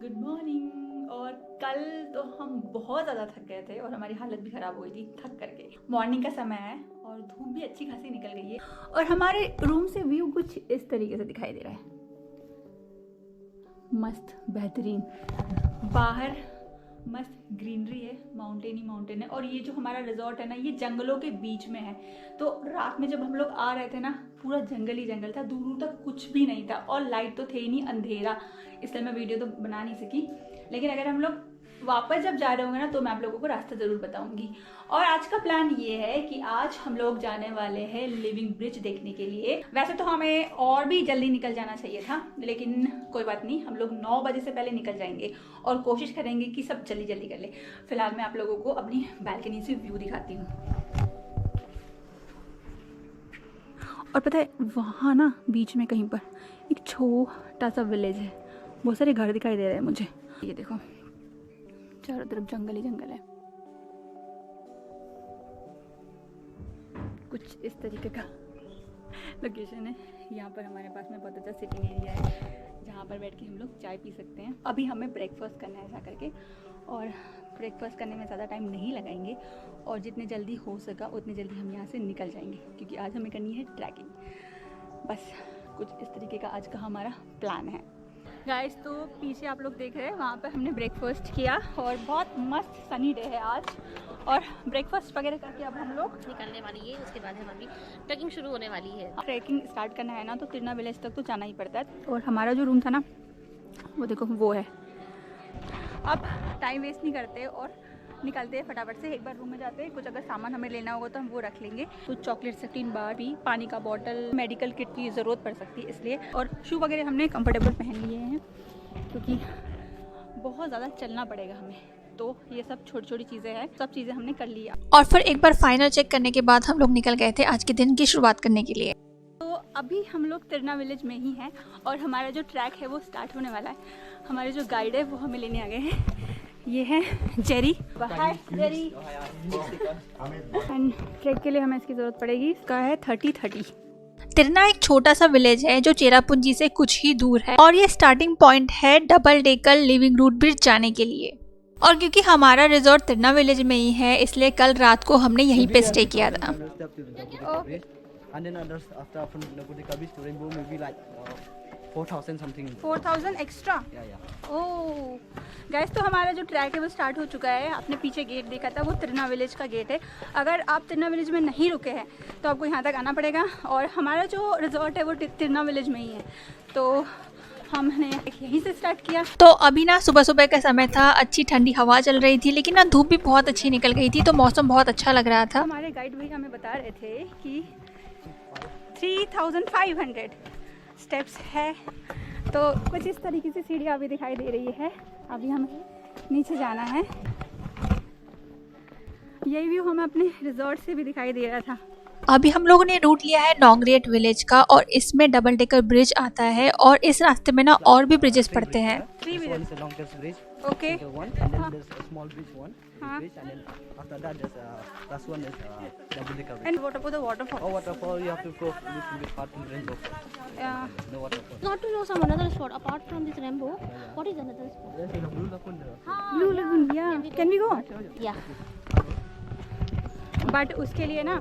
Good morning. और कल तो हम बहुत ज़्यादा थक गए थे और हमारी हालत भी ख़राब हो गई थी थक करके। मॉर्निंग का समय है और धूप भी अच्छी खासी निकल गई है और हमारे रूम से व्यू कुछ इस तरीके से दिखाई दे रहा है। मस्त बेहतरीन, बाहर मस्त ग्रीनरी है, माउंटेन ही माउंटेन है। और ये जो हमारा रिजॉर्ट है ना, ये जंगलों के बीच में है। तो रात में जब हम लोग आ रहे थे ना, पूरा जंगल ही जंगल था, दूर दूर तक कुछ भी नहीं था और लाइट तो थे ही नहीं, अंधेरा, इसलिए मैं वीडियो तो बना नहीं सकी। लेकिन अगर हम लोग वापस जब जा रहे होंगे ना, तो मैं आप लोगों को रास्ता ज़रूर बताऊंगी। और आज का प्लान ये है कि आज हम लोग जाने वाले हैं लिविंग ब्रिज देखने के लिए। वैसे तो हमें और भी जल्दी निकल जाना चाहिए था, लेकिन कोई बात नहीं, हम लोग 9 बजे से पहले निकल जाएंगे और कोशिश करेंगे कि सब जल्दी जल्दी कर ले। फिलहाल मैं आप लोगों को अपनी बैल्कनी से व्यू दिखाती हूँ। और पता है, वहाँ ना बीच में कहीं पर एक छोटा सा विलेज है, बहुत सारे घर दिखाई दे रहे हैं मुझे। ये देखो, चारों तरफ जंगल ही जंगल है। कुछ इस तरीके का लोकेशन है। यहाँ पर हमारे पास में बहुत अच्छा सिटिंग एरिया है, जहाँ पर बैठ के हम लोग चाय पी सकते हैं। अभी हमें ब्रेकफास्ट करना है जा करके, और ब्रेकफास्ट करने में ज़्यादा टाइम नहीं लगाएंगे और जितने जल्दी हो सका उतनी जल्दी हम यहाँ से निकल जाएंगे, क्योंकि आज हमें करनी है ट्रैकिंग। बस कुछ इस तरीके का आज का हमारा प्लान है गाइस। तो पीछे आप लोग देख रहे हैं, वहाँ पर हमने ब्रेकफास्ट किया और बहुत मस्त सनी डे है आज। और ब्रेकफास्ट वगैरह करके अब हम लोग निकलने वाली है। उसके बाद हमारी ट्रैकिंग शुरू होने वाली है। ट्रैकिंग स्टार्ट करना है ना, तो तिरना विलेज तक तो जाना ही पड़ता है। और हमारा जो रूम था ना, वो देखो वो है। अब टाइम वेस्ट नहीं करते और निकलते हैं फटाफट से। एक बार रूम में जाते हैं, कुछ अगर सामान हमें लेना होगा तो हम वो रख लेंगे। कुछ चॉकलेट, 16 बार भी, पानी का बॉटल, मेडिकल किट की ज़रूरत पड़ सकती है इसलिए। और शू वगैरह हमने कंफर्टेबल पहन लिए हैं, क्योंकि बहुत ज़्यादा चलना पड़ेगा हमें। तो ये सब छोटी छोटी चीज़ें हैं, सब चीज़ें हमने कर लिया। और फिर एक बार फाइनल चेक करने के बाद हम लोग निकल गए थे आज के दिन की शुरुआत करने के लिए। तो अभी हम लोग तिरना विलेज में ही हैं और हमारा जो ट्रैक है वो स्टार्ट होने वाला है। हमारे जो गाइड है वो हमें लेने आ गए हैं। ये है Jerry. Hi Jerry. And track के लिए हमें इसकी ज़रूरत पड़ेगी। इसका है 30-30। तिरना एक छोटा सा विलेज है जो चेरापूंजी से कुछ ही दूर है और ये स्टार्टिंग पॉइंट है double decker living root bridge जाने के लिए। और क्योंकि हमारा रिजॉर्ट तिरना विलेज में ही है, इसलिए कल रात को हमने यहीं पे स्टे किया था। And then others after Nagurika Beach to Rainbow maybe like 4,000 something. 4,000 extra. Oh guys, तो हमारा जो ट्रैक है वो स्टार्ट हो चुका है। आपने पीछे गेट देखा था, वो तिरना विलेज का गेट है। अगर आप तिरना विलेज में नहीं रुके हैं तो आपको यहाँ तक आना पड़ेगा। और हमारा जो रिजॉर्ट है वो तिरना विलेज में ही है, तो हमने यहीं से स्टार्ट किया। तो अभी ना सुबह सुबह का समय था, अच्छी ठंडी हवा चल रही थी, लेकिन ना धूप भी बहुत अच्छी निकल गई थी, तो मौसम बहुत अच्छा लग रहा था। हमारे गाइड भाई हमें बता रहे थे कि 3,500 स्टेप्स है। तो कुछ इस तरीके से सीढ़ियाँ अभी दिखाई दे रही है। अभी हमें नीचे जाना है। यही व्यू हमें अपने रिजॉर्ट से भी दिखाई दे रहा था। अभी हम लोगों ने रूट लिया है नोंगरेट विलेज का और इसमें डबल डेकर ब्रिज आता है और इस रास्ते में ना और भी ब्रिजेस पड़ते हैं। This one is the longest bridge. Okay. Bigger one, and then there's a small bridge one. Bridge, and then after that there's last one is double decker bridge. And what about the waterfall? Oh, waterfall you have to go little bit far to Rainbow Falls. Yeah. No waterfall. Not to know some another spot apart from this Rainbow. What is another spot? There's a blue lagoon there. Blue Lagoon, yeah. Can we go? Yeah. But उसके लिए ना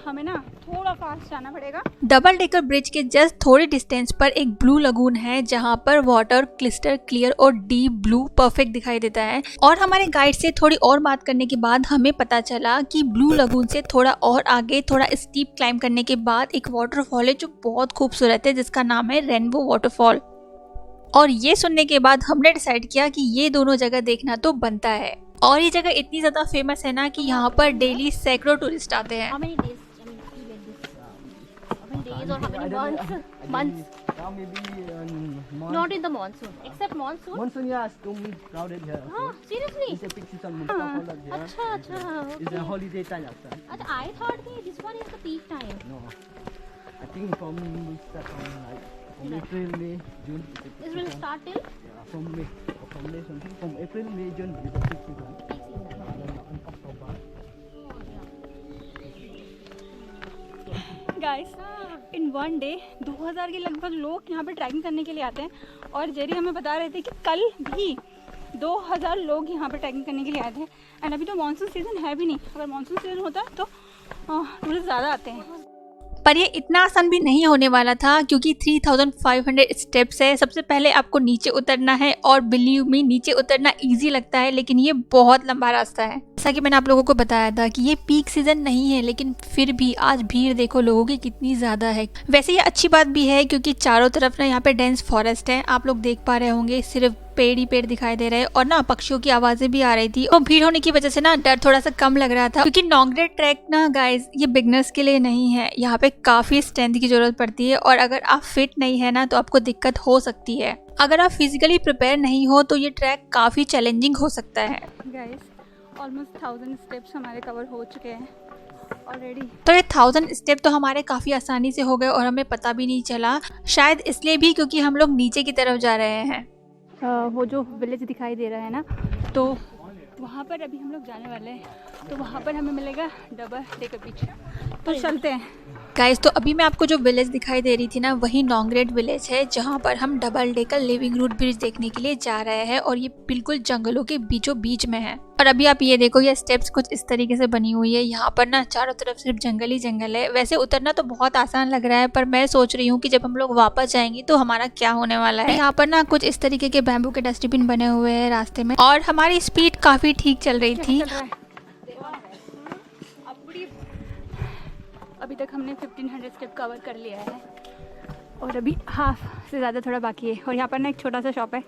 हमें ना थोड़ा fast जाना पड़ेगा। Double decker bridge के just थोड़ी डिस्टेंस पर एक ब्लू लगून है, जहां पर वाटर क्लिस्टर क्लियर और डीप ब्लू परफेक्ट दिखाई देता है। और हमारे गाइड से थोड़ी और बात करने के बाद हमें पता चला कि ब्लू लगून से थोड़ा और आगे, थोड़ा स्टीप क्लाइम करने के बाद एक वाटरफॉल है जो बहुत खूबसूरत है, जिसका नाम है रेनबो वाटरफॉल। और ये सुनने के बाद हमने डिसाइड किया कि ये दोनों जगह देखना तो बनता है। और ये जगह इतनी ज्यादा फेमस है ना कि यहाँ पर डेली सैकड़ों टूरिस्ट आते हैं। How many days? I mean, you went this? How many days or how many months? Months. Now maybe month. Not in the monsoon. Except monsoon. Monsoon, yeah, it's too crowded here. Huh? Seriously? It's a peak season. Waterfall here. अच्छा अच्छा. It's a Okay. holiday time after. अच्छा, I thought that this one is the peak time. No, I think from start from like from April, May, June. It's a peak This will season. start till Yeah, from May, something from April, May, June is the peak season. peak season. Then on October. Oh, yeah. Guys in one day 2000 के लगभग लोग यहाँ पे trekking करने के लिए आते हैं और जेरी हमें बता रहे थे कि कल भी 2000 लोग यहाँ पे ट्रैकिंग करने के लिए आए थे। एंड अभी तो मानसून सीज़न है भी नहीं, अगर मानसून सीज़न होता तो टूरिस्ट ज़्यादा आते हैं। पर ये इतना आसान भी नहीं होने वाला था क्योंकि 3500 स्टेप्स है। सबसे पहले आपको नीचे उतरना है और बिलीव मी नीचे उतरना इजी लगता है लेकिन ये बहुत लंबा रास्ता है। जैसा कि मैंने आप लोगों को बताया था कि ये पीक सीजन नहीं है लेकिन फिर भी आज भीड़ देखो लोगों की कितनी ज़्यादा है। वैसे ये अच्छी बात भी है क्योंकि चारों तरफ ना यहाँ पे डेंस फॉरेस्ट है, आप लोग देख पा रहे होंगे, सिर्फ पेड़ ही पेड़ दिखाई दे रहे हैं और ना पक्षियों की आवाजें भी आ रही थी। और भीड़ होने की वजह से ना डर थोड़ा सा कम लग रहा था क्योंकि नोंगरेड ट्रैक ना गाइस ये बिगनर्स के लिए नहीं है। यहाँ पे काफी स्ट्रेंथ की जरूरत पड़ती है और अगर आप फिट नहीं है ना तो आपको दिक्कत हो सकती है। अगर आप फिजिकली प्रिपेयर नहीं हो तो ये ट्रैक काफी चैलेंजिंग हो सकता है। गाइस ऑलमोस्ट 1000 स्टेप्स हमारे कवर हो चुके हैं ऑलरेडी। तो ये 1000 स्टेप तो हमारे काफी आसानी से हो गए और हमें पता भी नहीं चला, शायद इसलिए भी क्योंकि हम लोग नीचे की तरफ जा रहे हैं। वो जो विलेज दिखाई दे रहा है ना, तो वहाँ पर अभी हम लोग जाने वाले हैं, तो वहाँ पर हमें मिलेगा डबल डेकर बीच, तो चलते हैं। गाइस तो अभी मैं आपको जो विलेज दिखाई दे रही थी ना वही नोंगरेड विलेज है जहाँ पर हम double decker living root bridge देखने के लिए जा रहे हैं और ये बिल्कुल जंगलों के बीचों बीच में है। और अभी आप ये देखो ये स्टेप्स कुछ इस तरीके से बनी हुई है। यहाँ पर ना चारों तरफ सिर्फ जंगल ही जंगल है। वैसे उतरना तो बहुत आसान लग रहा है पर मैं सोच रही हूँ कि जब हम लोग वापस जाएंगे तो हमारा क्या होने वाला है। यहाँ पर ना कुछ इस तरीके के बैम्बू के डस्टबिन बने हुए हैं रास्ते में और हमारी स्पीड काफी ठीक चल रही थी। अभी तक हमने 1500 स्टेप कवर कर लिया है और अभी हाफ से ज़्यादा थोड़ा बाकी है। और यहाँ पर ना एक छोटा सा शॉप है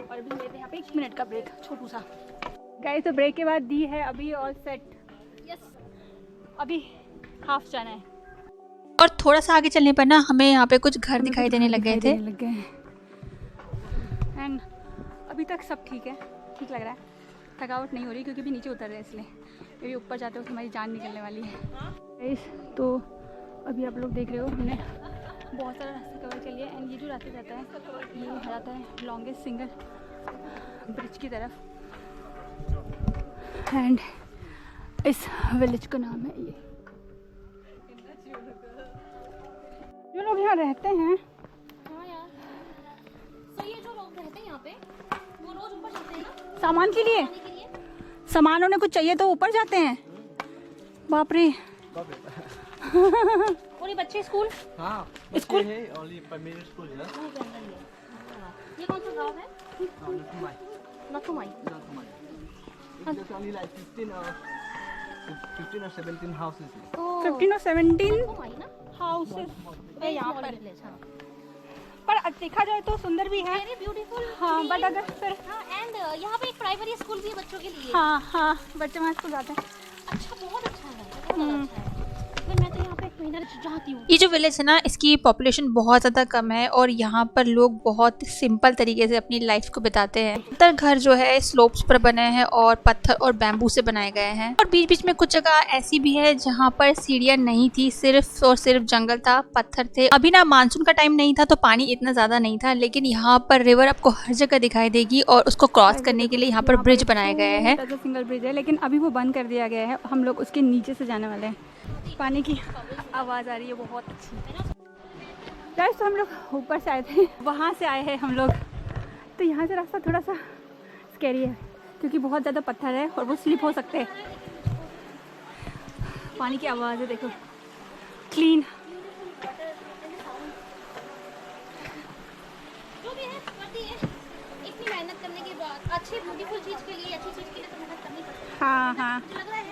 और अभी लेते हैं यहाँ पे 1 मिनट का ब्रेक, छोटू सा। गाइस तो ब्रेक के बाद दी है अभी ऑल सेट। यस अभी हाफ जाना है और थोड़ा सा आगे चलने पर ना हमें यहाँ पे कुछ घर दिखाई देने लग गए थे। एंड अभी तक सब ठीक है, ठीक लग रहा है, थकावट नहीं हो रही क्योंकि अभी नीचे उतर रहे हैं इसलिए। अभी ऊपर जाते वक्त हमारी जान निकलने वाली है। तो अभी आप लोग देख रहे हो हमने बहुत सारा रास्ता कवर कर लिया। एंड ये जो रास्ता जाता है ये जाता है लॉन्गेस्ट सिंगल ब्रिज की तरफ। एंड इस विलेज का नाम है ये। जो लोग यहाँ रहते हैं, हाँ यार, तो ये जो लोग रहते हैं यहाँ पे वो रोज ऊपर जाते हैं ना सामान के लिए, खाने के लिए। सामान उन्हें कुछ चाहिए तो ऊपर जाते हैं। बाप रे। और ये बच्चे स्कूल हाँ स्कूल है ओनली प्राइमरी स्कूल है। ये कौन सा गाँव है? नथुमाई। There's only like 15 or 17 houses. 15 और 17 नथुमाई ना हाउसेस है यहाँ पर। विलेज। हाँ पर देखा जाए तो सुंदर भी है। Very beautiful. हाँ बट अगर फिर हाँ एंड यहाँ पे एक प्राइमरी स्कूल भी है बच्चों के लिए। हाँ बच्चे वहाँ स्कूल जाते हैं। अच्छा बहुत अच्छा है, बहुत अच्छा है। फिर मैं तो यहाँ पे एक महीना चाहती हूँ। ये जो विलेज है ना इसकी पॉपुलेशन बहुत ज़्यादा कम है और यहाँ पर लोग बहुत सिंपल तरीके से अपनी लाइफ को बिताते हैं। ज़्यादातर घर जो है स्लोप्स पर बने हैं और पत्थर और बैम्बू से बनाए गए हैं और बीच बीच में कुछ जगह ऐसी भी है जहाँ पर सीढ़ियाँ नहीं थी, सिर्फ और सिर्फ जंगल था, पत्थर थे। अभी ना मानसून का टाइम नहीं था तो पानी इतना ज़्यादा नहीं था लेकिन यहाँ पर रिवर आपको हर जगह दिखाई देगी और उसको क्रॉस करने के लिए यहाँ पर ब्रिज बनाए गए हैं। सिंगल ब्रिज है लेकिन अभी वो बंद कर दिया गया है। हम लोग उसके नीचे से जाने वाले हैं। पानी की आवाज़ आ रही है बहुत अच्छी। गाइस तो हम लोग ऊपर से आए थे, वहाँ से आए हैं हम लोग, तो यहाँ से रास्ता थोड़ा सा स्कैरी है क्योंकि बहुत ज़्यादा पत्थर है और वो स्लिप हो सकते हैं। पानी की आवाज़ है देखो, क्लीन। जो भी है करती है, इतनी मेहनत करने के बाद अच्छी ब्यूटीफुल चीज़ के लिए, अच्छी चीज़ के लिए तो मेहनत करनी पड़ती है। हाँ मुझे लग रहा है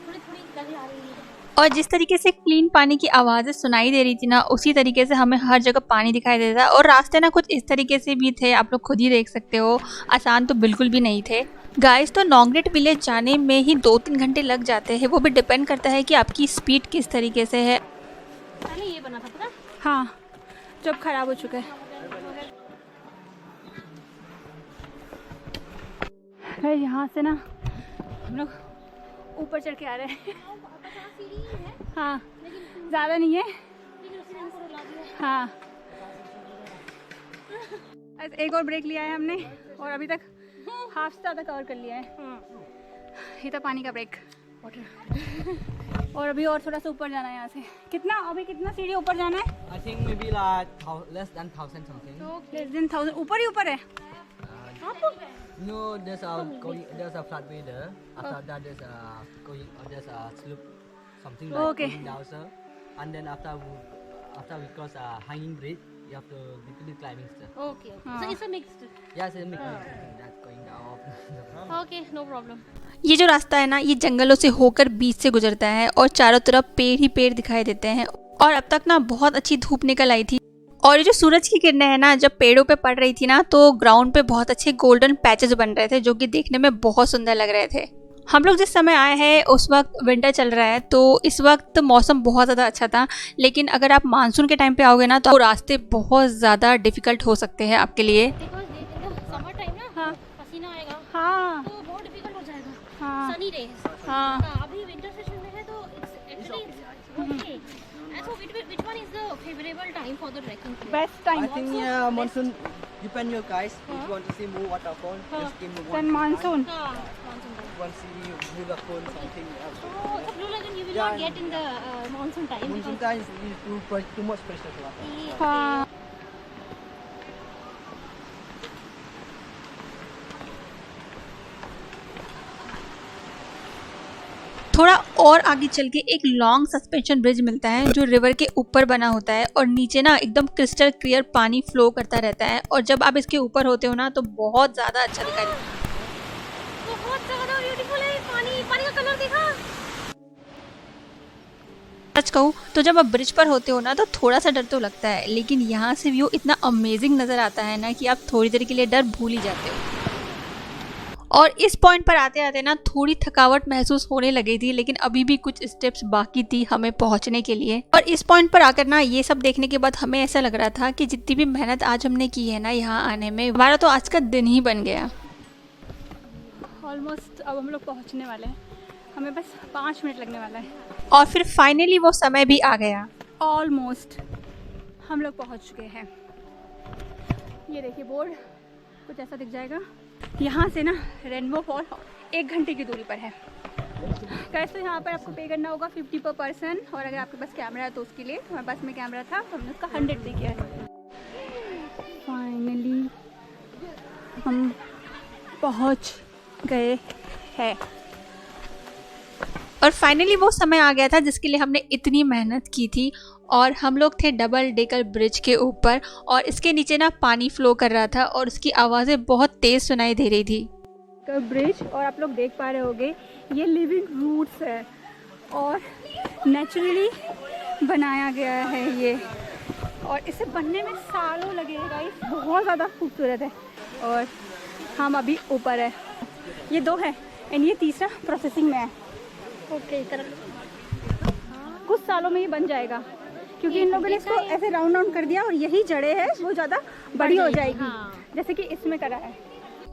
थोड़ी थोड़ी गंदी आ रही है। और जिस तरीके से क्लीन पानी की आवाज़ें सुनाई दे रही थी ना उसी तरीके से हमें हर जगह पानी दिखाई दे रहा था। और रास्ते ना कुछ इस तरीके से भी थे, आप लोग खुद ही देख सकते हो, आसान तो बिल्कुल भी नहीं थे। गाइस तो नोंगरेड विलेज जाने में ही 2-3 घंटे लग जाते हैं, वो भी डिपेंड करता है कि आपकी स्पीड किस तरीके से है। पहले ये बना था पता? हाँ जब खराब हो चुका है। यहाँ से ना हम लोग ऊपर चढ़ के आ रहे हैं। हाँ ज़्यादा नहीं है। हाँ एक और ब्रेक लिया है हमने और अभी तक हाफ से ज़्यादा कवर कर लिया है। ये था पानी का ब्रेक, और अभी और थोड़ा सा ऊपर जाना है यहाँ से। कितना सीढ़ी ऊपर जाना है? I think maybe like less than 1,000 something. Less than 1000 ऊपर ही ऊपर है। No, there's a flatway there. After that, there's a slope, something like Okay. going down, sir. And then after we cross a hanging bridge, you have to little bit climbing stuff. Okay. So it's a mixed. Yeah, it's a mix that's going down. Okay, no problem. ये जो रास्ता है ना, ये जंगलों से होकर बीच से गुजरता है और चारों तरफ पेड़ ही पेड़ दिखाई देते हैं। और अब तक ना बहुत अच्छी धूप निकल आई थी और ये जो सूरज की किरणें हैं ना, जब पेड़ों पे पड़ रही थी ना, तो ग्राउंड पे बहुत अच्छे गोल्डन पैचेस बन रहे थे जो कि देखने में बहुत सुंदर लग रहे थे। हम लोग जिस समय आए हैं उस वक्त विंटर चल रहा है, तो इस वक्त मौसम बहुत ज़्यादा अच्छा था। लेकिन अगर आप मानसून के टाइम पे आओगे ना, तो रास्ते बहुत ज़्यादा डिफिकल्ट हो सकते हैं आपके लिए। समर टाइम ना, हाँ पसीना आएगा हाँ तो बहुत डिफिकल्ट हो जाएगा। हाँ सनी डेज। हाँ अभी विंटर सेशन में है तो it's actually okay. So which one is the favorable time for the trekking? Best time I think monsoon. Depend you guys. If you want to see more waterfall, just give me one. Sun monsoon. Monsoon time. You want to see blue lagoon, something else. Oh, so Blue Lagoon you will Yeah. not get in the monsoon time. Monsoon time is too much pressure water. हाँ थोड़ा और आगे चल के एक long suspension bridge मिलता है जो रिवर के ऊपर बना होता है और नीचे ना एकदम क्रिस्टल क्लियर पानी फ्लो करता रहता है। और जब आप इसके ऊपर होते हो ना, तो बहुत ज़्यादा अच्छा दिखाई देता है। बहुत ज़्यादा ब्यूटीफुल है पानी का कलर देखा। सच कहूँ तो जब आप ब्रिज पर होते हो ना, तो थोड़ा सा डर तो लगता है, लेकिन यहाँ से व्यू इतना अमेजिंग नज़र आता है ना कि आप थोड़ी देर के लिए डर भूल ही जाते हो। और इस पॉइंट पर आते आते ना थोड़ी थकावट महसूस होने लगी थी, लेकिन अभी भी कुछ स्टेप्स बाकी थी हमें पहुंचने के लिए। और इस पॉइंट पर आकर ना ये सब देखने के बाद हमें ऐसा लग रहा था कि जितनी भी मेहनत आज हमने की है ना यहाँ आने में, हमारा तो आज का दिन ही बन गया। ऑलमोस्ट अब हम लोग पहुँचने वाले हैं, हमें बस 5 मिनट लगने वाला है। और फिर फाइनली वो समय भी आ गया। ऑलमोस्ट हम लोग पहुँच चुके हैं। ये देखिए बोर्ड कुछ ऐसा दिख जाएगा। यहाँ से ना रेनबो फॉल 1 घंटे की दूरी पर है। कैसे तो यहाँ पर आपको पे करना होगा 50 पर पर्सन, और अगर आपके पास कैमरा है तो उसके लिए। हमारे पास में कैमरा था तो हमने उसका 100 पे किया है। फाइनली हम पहुँच गए हैं। और फाइनली वो समय आ गया था जिसके लिए हमने इतनी मेहनत की थी। और हम लोग थे डबल डेकर ब्रिज के ऊपर और इसके नीचे ना पानी फ्लो कर रहा था और उसकी आवाज़ें बहुत तेज़ सुनाई दे रही थी। ब्रिज, और आप लोग देख पा रहे होंगे ये लिविंग रूट्स है और नेचुरली बनाया गया है ये, और इसे बनने में सालों लगेगा। ये बहुत ज़्यादा खूबसूरत है और हम अभी ऊपर है। ये 2 है एंड ये तीसरा प्रोसेसिंग में है। ओके कुछ सालों में ये बन जाएगा क्योंकि इन लोगों ने इसको ऐसे राउंड राउंड कर दिया और यही जड़ें हैं वो ज़्यादा बड़ी हो जाएगी, जैसे कि इसमें करा है।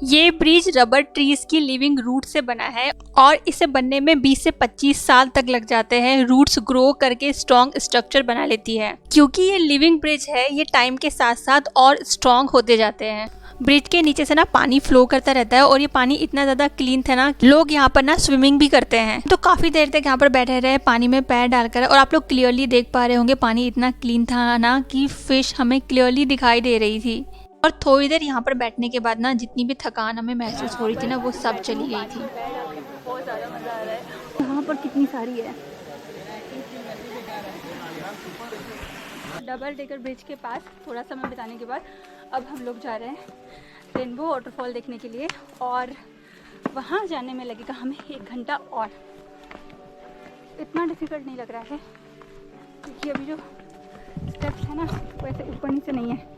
ये ब्रिज रबर ट्रीज की लिविंग रूट से बना है और इसे बनने में 20 से 25 साल तक लग जाते हैं। रूट्स ग्रो करके स्ट्रॉन्ग स्ट्रक्चर बना लेती है। क्योंकि ये लिविंग ब्रिज है, ये टाइम के साथ साथ और स्ट्रॉन्ग होते जाते हैं। ब्रिज के नीचे से ना पानी फ्लो करता रहता है और ये पानी इतना ज़्यादा क्लीन था ना, लोग यहाँ पर ना स्विमिंग भी करते हैं। तो काफ़ी देर तक यहाँ पर बैठे रहे पानी में पैर डालकर, और आप लोग क्लियरली देख पा रहे होंगे पानी इतना क्लीन था ना कि फिश हमें क्लियरली दिखाई दे रही थी। और थोड़ी देर यहाँ पर बैठने के बाद ना जितनी भी थकान हमें महसूस हो रही थी ना, वो सब चली गई थी। बहुत ज़्यादा मज़ा आ रहा है। यहाँ पर कितनी सारी है। डबल डेकर ब्रिज के पास थोड़ा समय बिताने के बाद अब हम लोग जा रहे हैं रेनबो वाटरफॉल देखने के लिए, और वहाँ जाने में लगेगा हमें 1 घंटा और। इतना डिफ़िकल्ट नहीं लग रहा है क्योंकि अभी जो स्टेप्स है ना वो ऐसे ऊपर नीचे नहीं है।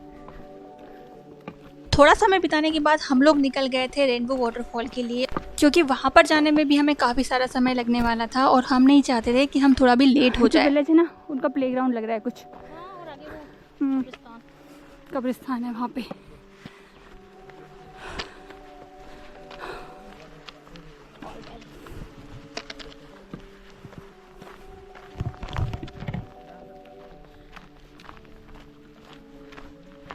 थोड़ा समय बिताने के बाद हम लोग निकल गए थे रेनबो वाटरफॉल के लिए, क्योंकि वहाँ पर जाने में भी हमें काफ़ी सारा समय लगने वाला था और हम नहीं चाहते थे कि हम थोड़ा भी लेट हो जाए। विलेज है ना, उनका प्लेग्राउंड लग रहा है कुछ। और आगे वो कब्रिस्तान है वहाँ पे।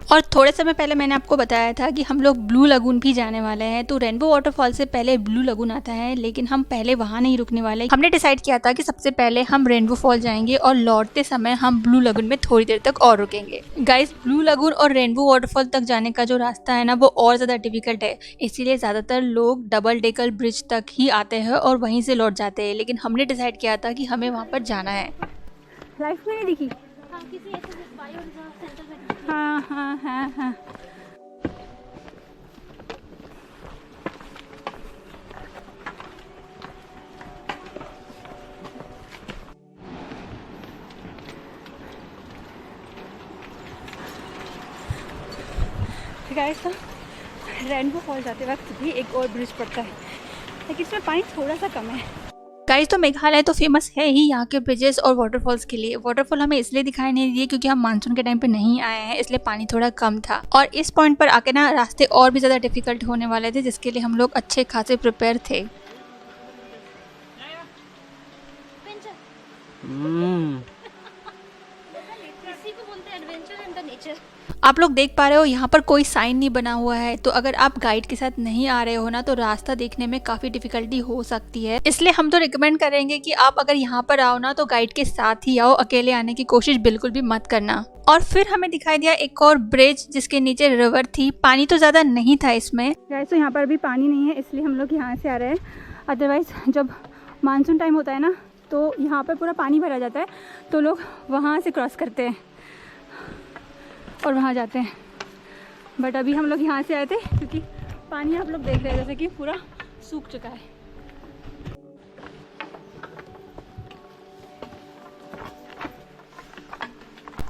और और थोड़े समय पहले मैंने आपको बताया था कि हम लोग ब्लू लगून भी जाने वाले हैं। तो रेनबो वाटरफॉल से पहले ब्लू लगून आता है, लेकिन हम पहले वहाँ नहीं रुकने वाले। हमने डिसाइड किया था कि सबसे पहले हम रेनबो फॉल जाएंगे और लौटते समय हम ब्लू लगून में थोड़ी देर तक और रुकेंगे। गाइस, ब्लू लगून और रेनबो वाटरफॉल तक जाने का जो रास्ता है ना, वो और ज़्यादा डिफिकल्ट है, इसीलिए ज़्यादातर लोग डबल डेकर ब्रिज तक ही आते हैं और वहीं से लौट जाते हैं। लेकिन हमने डिसाइड किया था कि हमें वहाँ पर जाना है। लाइफ में नहीं दिखी। हाँ, किसी ऐसे बायो रिजर्व सेंटर में दिखी। हाँ हाँ हाँ हाँ। गाइस, रेनबो फॉल जाते वक्त भी एक और ब्रिज पड़ता है, लेकिन इसमें पानी थोड़ा सा कम है। गाइस, तो मेघालय तो फेमस है ही यहाँ के ब्रिजेस और वाटरफॉल्स के लिए। वाटरफॉल हमें इसलिए दिखाई नहीं दिए क्योंकि हम मानसून के टाइम पे नहीं आए हैं, इसलिए पानी थोड़ा कम था। और इस पॉइंट पर आके ना रास्ते और भी ज़्यादा डिफिकल्ट होने वाले थे, जिसके लिए हम लोग अच्छे खासे प्रिपेयर थे। Adventure, Hmm. इसी को बोलते हैं एडवेंचर इन द नेचर। आप लोग देख पा रहे हो यहाँ पर कोई साइन नहीं बना हुआ है, तो अगर आप गाइड के साथ नहीं आ रहे हो ना, तो रास्ता देखने में काफ़ी डिफिकल्टी हो सकती है। इसलिए हम तो रिकमेंड करेंगे कि आप अगर यहाँ पर आओ ना, तो गाइड के साथ ही आओ, अकेले आने की कोशिश बिल्कुल भी मत करना। और फिर हमें दिखाई दिया एक और ब्रिज, जिसके नीचे रिवर थी। पानी तो ज़्यादा नहीं था इसमें। गाइस, तो यहाँ पर भी पानी नहीं है, इसलिए हम लोग यहाँ से आ रहे हैं। अदरवाइज़ जब मानसून टाइम होता है ना, तो यहाँ पर पूरा पानी भरा जाता है, तो लोग वहाँ से क्रॉस करते हैं और वहाँ जाते हैं। बट अभी हम लोग यहाँ से आए थे क्योंकि पानी आप लोग देख रहे हैं जैसे कि पूरा सूख चुका है।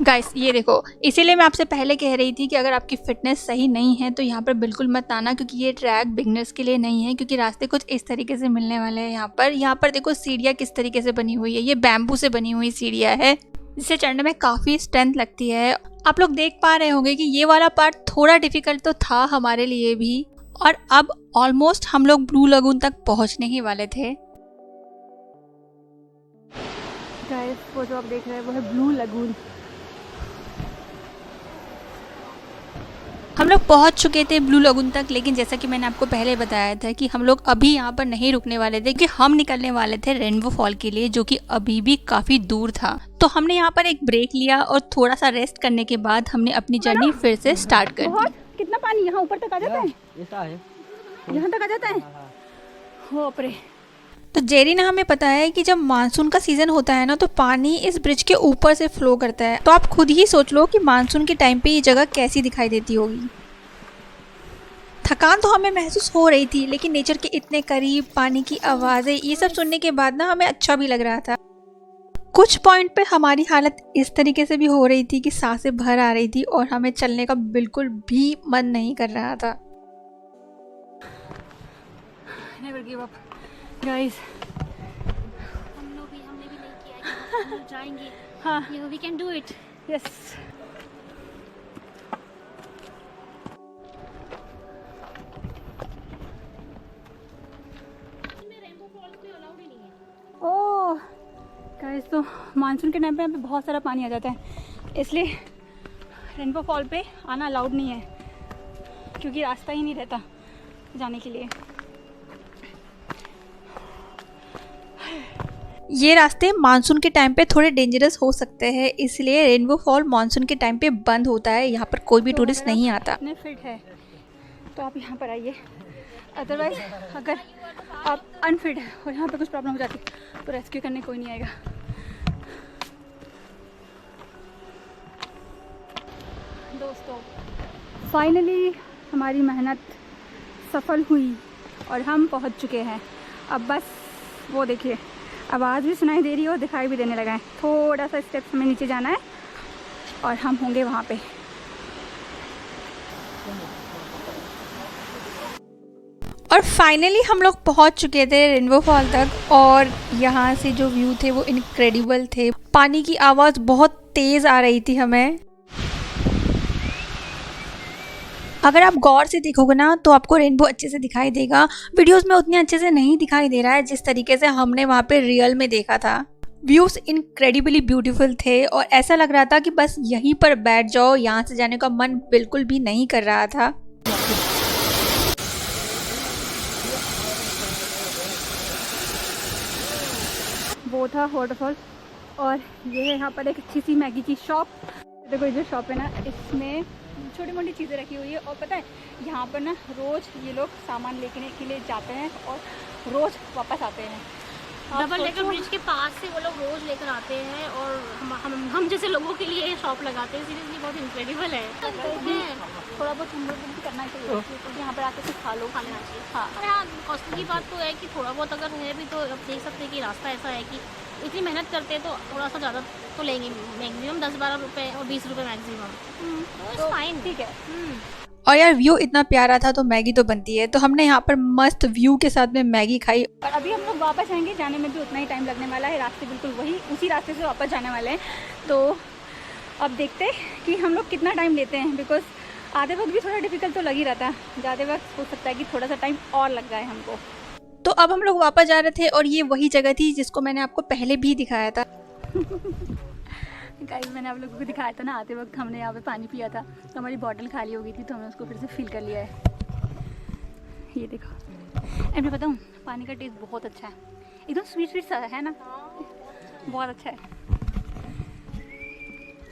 गाइस, ये देखो, इसीलिए मैं आपसे पहले कह रही थी कि अगर आपकी फिटनेस सही नहीं है तो यहाँ पर बिल्कुल मत आना, क्योंकि ये ट्रैक बिगनर्स के लिए नहीं है। क्योंकि रास्ते कुछ इस तरीके से मिलने वाले हैं। यहाँ पर देखो सीढ़ियाँ किस तरीके से बनी हुई है। ये बैम्बू से बनी हुई सीढ़ियाँ है, जिससे चढ़ने में काफ़ी स्ट्रेंथ लगती है। आप लोग देख पा रहे होंगे कि ये वाला पार्ट थोड़ा डिफिकल्ट तो था हमारे लिए भी। और अब ऑलमोस्ट हम लोग ब्लू लगून तक पहुँचने ही वाले थे। गाइस, वो जो आप देख रहे हैं वो है ब्लू लगून। हम लोग पहुंच चुके थे ब्लू लगून तक, लेकिन जैसा कि मैंने आपको पहले बताया था कि हम लोग अभी यहाँ पर नहीं रुकने वाले थे, कि हम निकलने वाले थे रेनबो फॉल के लिए, जो कि अभी भी काफ़ी दूर था। तो हमने यहाँ पर एक ब्रेक लिया और थोड़ा सा रेस्ट करने के बाद हमने अपनी जर्नी फिर से स्टार्ट कर दी। बहुत कितना पानी यहाँ ऊपर तक आ जाता है, ऐसा है। यहाँ तक आ जाता है। हो अपरे। तो जेरी ने हमें बताया कि जब मानसून का सीज़न होता है ना, तो पानी इस ब्रिज के ऊपर से फ्लो करता है। तो आप खुद ही सोच लो कि मानसून के टाइम पे ये जगह कैसी दिखाई देती होगी। थकान तो हमें महसूस हो रही थी, लेकिन नेचर के इतने करीब, पानी की आवाज़ें, ये सब सुनने के बाद ना हमें अच्छा भी लग रहा था। कुछ पॉइंट पे हमारी हालत इस तरीके से भी हो रही थी कि सांसें भर आ रही थी और हमें चलने का बिल्कुल भी मन नहीं कर रहा था। Never give up guys. हमने भी नहीं किया कि हम लोग जाएंगे। हाँ, we can do it. Yes. Rainbow falls में अलाउड ही नहीं है। ओह गाइस, तो मानसून के टाइम पे यहाँ पे बहुत सारा पानी आ जाता है, इसलिए रेनबो फॉल पे आना अलाउड नहीं है, क्योंकि रास्ता ही नहीं रहता जाने के लिए। ये रास्ते मानसून के टाइम पे थोड़े डेंजरस हो सकते हैं, इसलिए रेनबो फॉल मानसून के टाइम पे बंद होता है। यहाँ पर कोई भी टूरिस्ट नहीं आता। इतने फिट है तो आप यहाँ पर आइए, अदरवाइज अगर आप अनफिट है और यहाँ पे कुछ प्रॉब्लम हो जाती तो रेस्क्यू करने कोई नहीं आएगा। दोस्तों, फाइनली हमारी मेहनत सफल हुई और हम पहुँच चुके हैं। अब बस वो देखिए, आवाज़ भी सुनाई दे रही है और दिखाई भी देने लगा है। थोड़ा सा स्टेप्स हमें नीचे जाना है और हम होंगे वहाँ पे। और फाइनली हम लोग पहुंच चुके थे रेनबो फॉल तक, और यहाँ से जो व्यू थे वो इनक्रेडिबल थे। पानी की आवाज़ बहुत तेज़ आ रही थी हमें। अगर आप गौर से देखोगे ना, तो आपको रेनबो अच्छे से दिखाई देगा। वीडियोस में उतने अच्छे से नहीं दिखाई दे रहा है जिस तरीके से हमने वहाँ पे रियल में देखा था। व्यूज इनक्रेडिबली ब्यूटीफुल थे और ऐसा लग रहा था कि बस यहीं पर बैठ जाओ, यहाँ से जाने का मन बिल्कुल भी नहीं कर रहा था। वो था वाटरफॉल और ये है यहाँ पर एक अच्छी सी मैगी की शॉप। देखो ये जो शॉप है ना, इसमें छोटी मोटी चीज़ें रखी हुई है और पता है यहाँ पर ना रोज़ ये लोग सामान लेने के लिए जाते हैं और रोज़ वापस आते हैं। डबल डेकर ब्रिज के पास से वो लोग रोज लेकर आते हैं और हम जैसे लोगों के लिए ये शॉप लगाते हैं। सीरियसली बहुत इनक्रेडिबल है। थोड़ा बहुत हम लोग भी करना चाहिए क्योंकि यहाँ पर आके कुछ खा लो, खाना चाहिए। हाँ। और हाँ, कॉस्टली की बात तो है कि थोड़ा बहुत अगर है भी तो अब देख सकते हैं कि रास्ता ऐसा है कि इतनी मेहनत करते हैं तो थोड़ा सा ज़्यादा तो लेंगे, मैक्सिमम 10-12 रुपये और 20 रुपये मैक्सिमम। तो फाइन, ठीक है। और यार व्यू इतना प्यारा था तो मैगी तो बनती है, तो हमने यहाँ पर मस्त व्यू के साथ में मैगी खाई। और अभी हम लोग वापस आएंगे, जाने में भी उतना ही टाइम लगने वाला है, रास्ते बिल्कुल वही उसी रास्ते से वापस जाने वाले हैं। तो अब देखते हैं कि हम लोग कितना टाइम लेते हैं, बिकॉज आधे वक्त भी थोड़ा डिफिकल्ट तो लग ही रहता है, ज़्यादा वक्त हो सकता है कि थोड़ा सा टाइम और लग जाए हमको। तो अब हम लोग वापस जा रहे थे और ये वही जगह थी जिसको मैंने आपको पहले भी दिखाया था। गाइस मैंने आप लोगों को दिखाया था ना, आते वक्त हमने यहाँ पे पानी पिया था तो हमारी बॉटल खाली हो गई थी, तो हमने उसको फिर से फिल कर लिया है। ये देखो, एंड मैं बताऊँ पानी का टेस्ट बहुत अच्छा है, एकदम स्वीट स्वीट सा है ना, बहुत अच्छा है।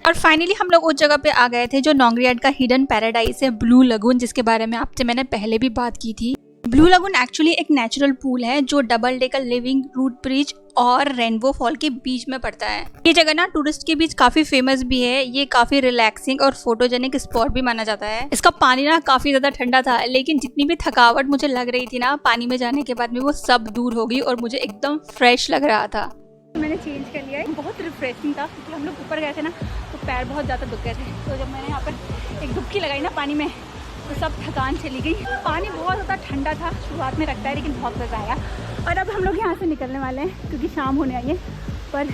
और फाइनली हम लोग उस जगह पे आ गए थे जो नोंगरियाड का हिडन पैराडाइज है, ब्लू लगून, जिसके बारे में आपसे मैंने पहले भी बात की थी। ब्लू लगून एक्चुअली एक नेचुरल पूल है जो double decker living root bridge और रेनबो फॉल के बीच में पड़ता है। ये जगह ना टूरिस्ट के बीच काफी फेमस भी है, ये काफी रिलैक्सिंग और फोटोजेनिक स्पॉट भी माना जाता है। इसका पानी ना काफी ज्यादा ठंडा था, लेकिन जितनी भी थकावट मुझे लग रही थी ना पानी में जाने के बाद में वो सब दूर हो गई और मुझे एकदम फ्रेश लग रहा था। मैंने चेंज कर लिया है, बहुत रिफ्रेशिंग था क्योंकि हम लोग ऊपर गए थे ना तो पैर बहुत ज़्यादा दुख गए थे, तो जब मैंने यहाँ पर एक डुबकी लगाई ना पानी में तो सब थकान चली गई। पानी बहुत ज़्यादा ठंडा था, शुरुआत में रखता है लेकिन बहुत मज़ा आया। और अब हम लोग यहाँ से निकलने वाले हैं क्योंकि शाम होने आई है, पर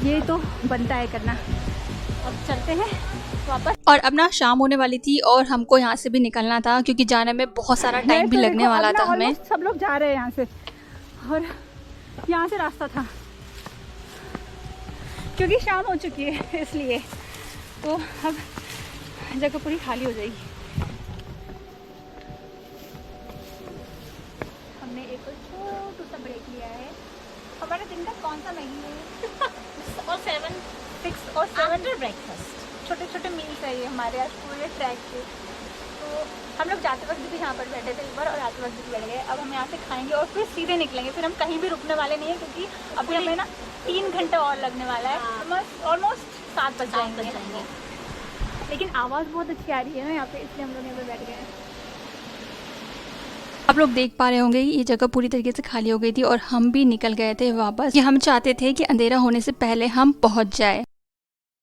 ये तो बनता है करना। अब चलते हैं वापस। और अब ना शाम होने वाली थी और हमको यहाँ से भी निकलना था क्योंकि जाने में बहुत सारा टाइम भी लगने वाला था हमें। सब लोग जा रहे हैं यहाँ से और यहाँ से रास्ता था क्योंकि शाम हो चुकी है इसलिए, तो अब जगह पूरी खाली हो जाएगी। हमने एक छोटा सा ब्रेक लिया है। हमारे दिन का कौन सा मेन्यू है? और 6 और 7 आफ्टर ब्रेकफास्ट छोटे छोटे मील्स है ये हमारे आज पूरे ट्रैक के। तो हम लोग जाते वक्त भी यहाँ पर बैठे थे एक बार और आते वक्त भी बैठ गए। अब हम यहाँ से खाएंगे और फिर सीधे निकलेंगे, फिर हम कहीं भी रुकने वाले नहीं है क्योंकि अभी हमें ना 3 घंटे और लगने वाला है। ऑलमोस्ट 7 बज जाएंगे। लेकिन आवाज़ बहुत अच्छी आ रही है ना यहाँ पे, इसलिए हम लोग यहाँ पे बैठ गए हैं। आप लोग देख पा रहे होंगे ये जगह पूरी तरीके से खाली हो गई थी और हम भी निकल गए थे वापस, कि हम चाहते थे कि अंधेरा होने से पहले हम पहुंच जाए।